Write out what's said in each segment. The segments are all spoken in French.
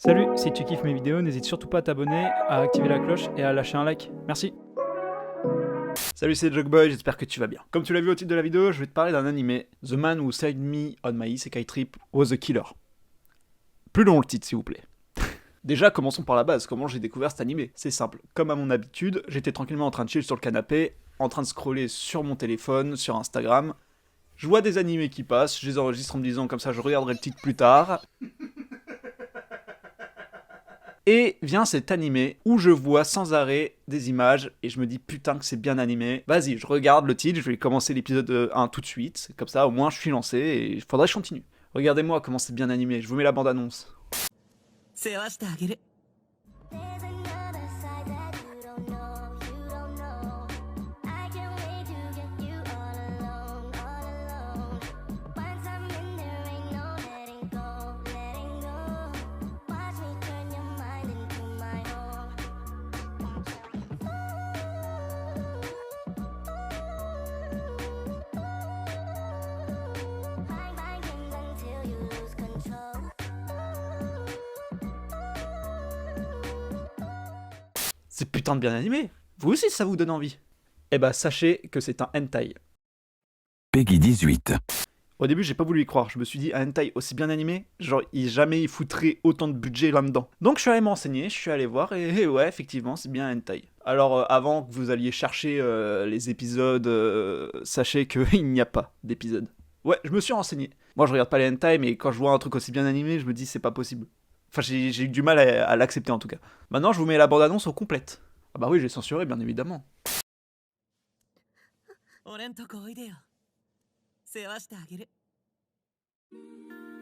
Salut, si tu kiffes mes vidéos, n'hésite surtout pas à t'abonner, à activer la cloche et à lâcher un like. Merci. Salut, c'est Jugboy, j'espère que tu vas bien. Comme tu l'as vu au titre de la vidéo, je vais te parler d'un animé, The Man Who Saved Me on My Isekai Trip Was a Killer. Plus long le titre, s'il vous plaît. Déjà, commençons par la base, comment j'ai découvert cet animé. C'est simple, comme à mon habitude, j'étais tranquillement en train de chill sur le canapé, en train de scroller sur mon téléphone, sur Instagram. Je vois des animés qui passent, je les enregistre en me disant comme ça je regarderai le titre plus tard. Et vient cet animé où je vois sans arrêt des images et je me dis putain que c'est bien animé. Vas-y, je regarde le titre, je vais commencer l'épisode 1 tout de suite. Comme ça, au moins je suis lancé et il faudrait que je continue. Regardez-moi comment c'est bien animé, je vous mets la bande-annonce. C'est putain de bien animé. Vous aussi ça vous donne envie. Eh bah sachez que c'est un hentai. Peggy 18. Au début j'ai pas voulu y croire, je me suis dit un hentai aussi bien animé, genre jamais il foutrait autant de budget là-dedans. Donc je suis allé m'enseigner, je suis allé voir et ouais effectivement c'est bien un hentai. Alors avant que vous alliez chercher les épisodes, sachez qu'il n'y a pas d'épisodes. Ouais je me suis renseigné. Moi je regarde pas les hentai mais quand je vois un truc aussi bien animé je me dis c'est pas possible. Enfin j'ai eu du mal à l'accepter en tout cas. Maintenant je vous mets la bande-annonce au complète. Ah bah oui j'ai censuré bien évidemment.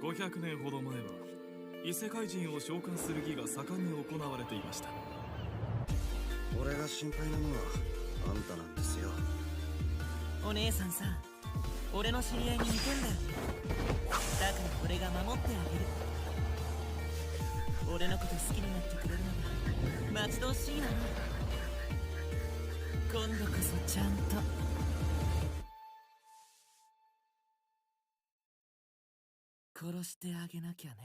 500年ほど前は異世界人を召喚する儀が盛んに行われていました。俺が心配なのはあんたなんですよ。お姉さんさ、俺の知り合いに似てんだよ。だから俺が守ってあげる。俺のこと好きになってくれるのが待ち遠しいな。今度こそちゃんと。殺してあげなきゃね。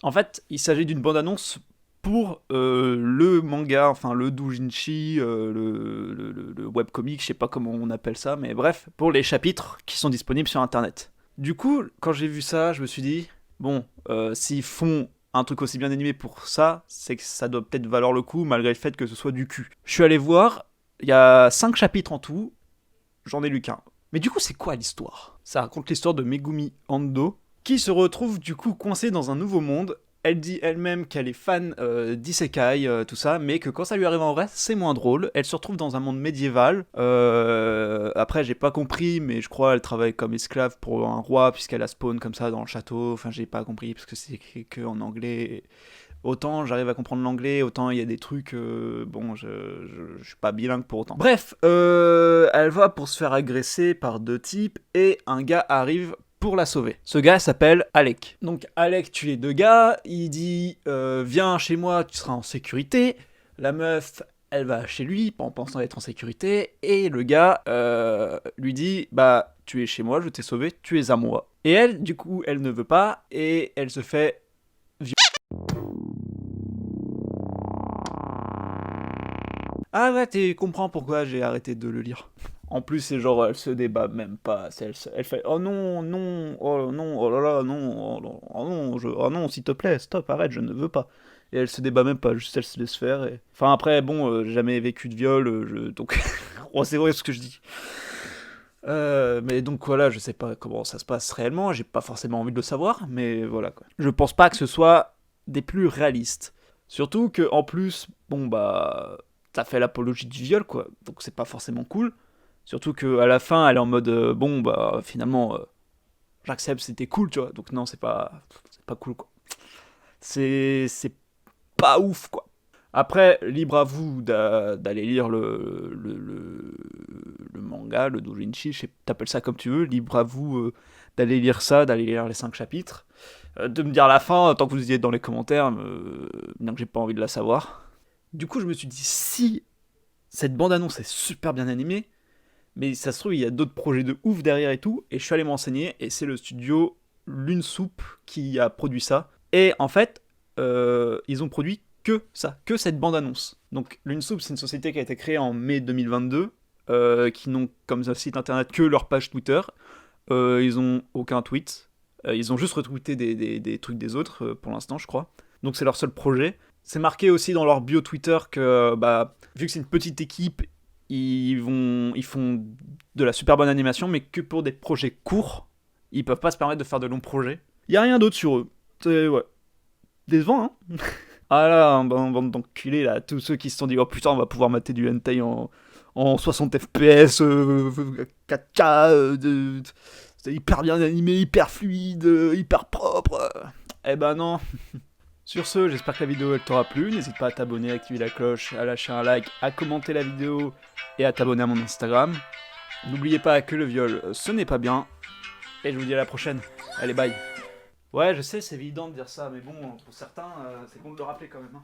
En fait, il s'agit d'une bande-annonce pour le manga, enfin le doujinshi, le webcomic, je sais pas comment on appelle ça, mais bref, pour les chapitres qui sont disponibles sur internet. Du coup, quand j'ai vu ça, je me suis dit, bon, s'ils font un truc aussi bien animé pour ça, c'est que ça doit peut-être valoir le coup, malgré le fait que ce soit du cul. Je suis allé voir, il y a 5 chapitres en tout, j'en ai lu qu'un. Mais du coup, c'est quoi l'histoire ? Ça raconte l'histoire de Megumi Ando, qui se retrouve du coup coincée dans un nouveau monde. Elle dit elle-même qu'elle est fan d'isekai, tout ça, mais que quand ça lui arrive en vrai, c'est moins drôle. Elle se retrouve dans un monde médiéval. Après, j'ai pas compris, mais je crois qu'elle travaille comme esclave pour un roi, puisqu'elle a spawn comme ça dans le château. Enfin, j'ai pas compris, parce que c'est écrit que en anglais. Autant j'arrive à comprendre l'anglais, autant il y a des trucs, bon, je suis pas bilingue pour autant. Bref, elle va pour se faire agresser par 2 types, et un gars arrive pour la sauver. Ce gars s'appelle Alec. Donc Alec tue les 2 gars, il dit viens chez moi, tu seras en sécurité. La meuf, elle va chez lui en pensant être en sécurité, et le gars lui dit bah tu es chez moi, je t'ai sauvé, tu es à moi. Et elle, du coup, elle ne veut pas, et elle se fait Ah ouais, tu comprends pourquoi j'ai arrêté de le lire. En plus, c'est genre, elle se débat même pas. Elle fait oh non, non, oh non, oh là là, non, oh non, oh non, s'il te plaît, stop, arrête, je ne veux pas. Et elle se débat même pas, juste elle se laisse faire. Et... Enfin, après, bon, j'ai jamais vécu de viol, donc. Oh, c'est vrai ce que je dis. Mais donc voilà, je sais pas comment ça se passe réellement, j'ai pas forcément envie de le savoir, mais voilà quoi. Je pense pas que ce soit des plus réalistes. Surtout que en plus, bon bah. Ça fait l'apologie du viol, quoi. Donc c'est pas forcément cool. Surtout qu'à la fin, elle est en mode bon, bah finalement, j'accepte, c'était cool, tu vois. Donc non, c'est pas cool, quoi. C'est pas ouf, quoi. Après, libre à vous d'aller lire le manga, le doujinshi, t'appelles ça comme tu veux. Libre à vous d'aller lire ça, d'aller lire les 5 chapitres. De me dire la fin, tant que vous y êtes dans les commentaires, bien que j'ai pas envie de la savoir. Du coup, je me suis dit, si cette bande-annonce est super bien animée, Mais ça se trouve, il y a d'autres projets de ouf derrière et tout. Et je suis allé me renseigner, et c'est le studio Lune Soup qui a produit ça. Et en fait, ils ont produit que ça, que cette bande-annonce. Donc Lune Soup, c'est une société qui a été créée en mai 2022, qui n'ont comme site internet que leur page Twitter. Ils ont aucun tweet. Ils ont juste retweeté des trucs des autres pour l'instant, je crois. Donc c'est leur seul projet. C'est marqué aussi dans leur bio Twitter que, vu que c'est une petite équipe, ils font de la super bonne animation, mais que pour des projets courts. Ils peuvent pas se permettre de faire de longs projets. Il y a rien d'autre sur eux. C'est, ouais, décevant, hein. Ah là, bande d'enculés, là, tous ceux qui se sont dit, oh putain, on va pouvoir mater du hentai en 60 FPS, 4K, c'est hyper bien animé, hyper fluide, hyper propre. Eh ben non. Sur ce, j'espère que la vidéo elle t'aura plu. N'hésite pas à t'abonner, à activer la cloche, à lâcher un like, à commenter la vidéo et à t'abonner à mon Instagram. N'oubliez pas que le viol, ce n'est pas bien. Et je vous dis à la prochaine. Allez, bye. Ouais, je sais, c'est évident de dire ça, mais bon, pour certains, c'est bon de le rappeler quand même. Hein.